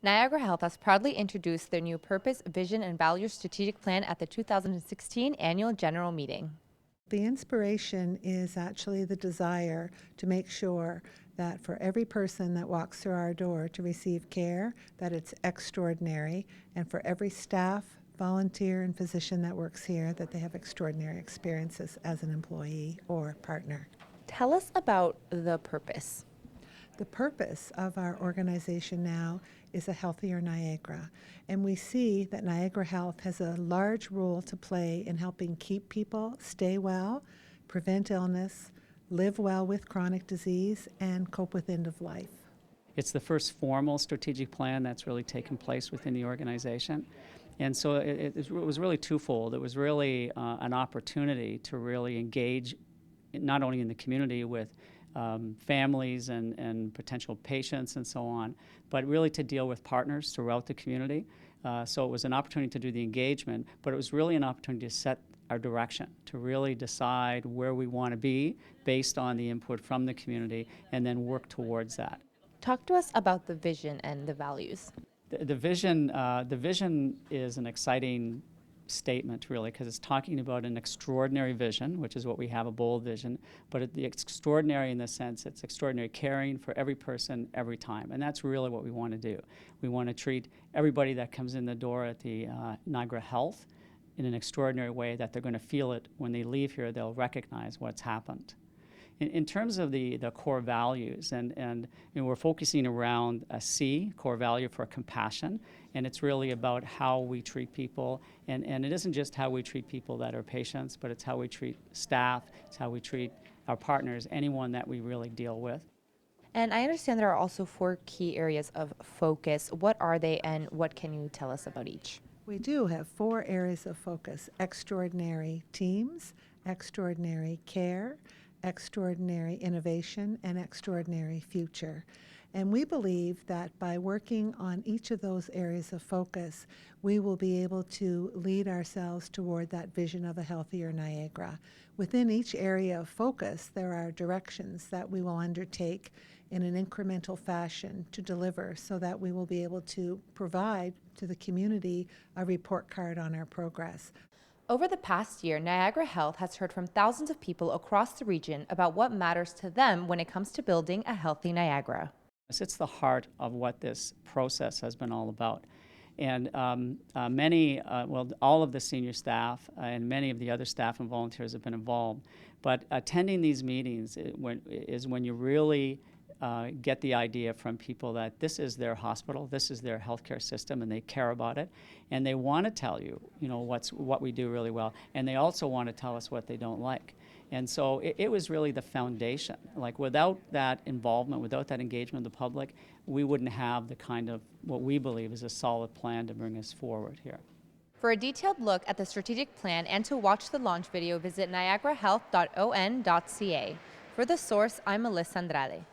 Niagara Health has proudly introduced their new Purpose, Vision, and Values Strategic Plan at the 2016 Annual General Meeting. The inspiration is actually the desire to make sure that for every person that walks through our door to receive care, that it's extraordinary, and for every staff, volunteer, and physician that works here, that they have extraordinary experiences as an employee or partner. Tell us about the purpose. The purpose of our organization now is a Healthier Niagara, and we see that Niagara Health has a large role to play in helping keep people stay well, prevent illness, live well with chronic disease, and cope with end of life. It's the first formal strategic plan that's really taken place within the organization. And so it was really twofold. It was really an opportunity to really engage not only in the community with families and potential patients and so on, but really to deal with partners throughout the community. So it was an opportunity to do the engagement, but it was really an opportunity to set our direction, to really decide where we want to be based on the input from the community and then work towards that. Talk to us about the vision and the values. The vision is an exciting statement, really, because it's talking about an extraordinary vision, which is what we have, a bold vision, but the extraordinary in the sense it's extraordinary caring for every person every time, and that's really what we want to do. We want to treat everybody that comes in the door at the Niagara Health in an extraordinary way that they're going to feel it when they leave here. They'll recognize what's happened. In terms of the core values, and we're focusing around a C, core value for compassion, and it's really about how we treat people, and it isn't just how we treat people that are patients, but it's how we treat staff, it's how we treat our partners, anyone that we really deal with. And I understand there are also 4 key areas of focus. What are they, and what can you tell us about each? We do have 4 areas of focus: extraordinary teams, extraordinary care, extraordinary innovation, and extraordinary future. And we believe that by working on each of those areas of focus, we will be able to lead ourselves toward that vision of a healthier Niagara. Within each area of focus, there are directions that we will undertake in an incremental fashion to deliver so that we will be able to provide to the community a report card on our progress. Over the past year, Niagara Health has heard from thousands of people across the region about what matters to them when it comes to building a healthy Niagara. It's the heart of what this process has been all about. And all of the senior staff and many of the other staff and volunteers have been involved. But attending these meetings is when you really get the idea from people that this is their hospital, this is their healthcare system, and they care about it, and they want to tell you, what we do really well, and they also want to tell us what they don't like. And so it was really the foundation. Like, without that involvement, without that engagement of the public, we wouldn't have the kind of what we believe is a solid plan to bring us forward here. For a detailed look at the strategic plan and to watch the launch video, visit niagarahealth.on.ca. For The Source, I'm Melissa Andrade.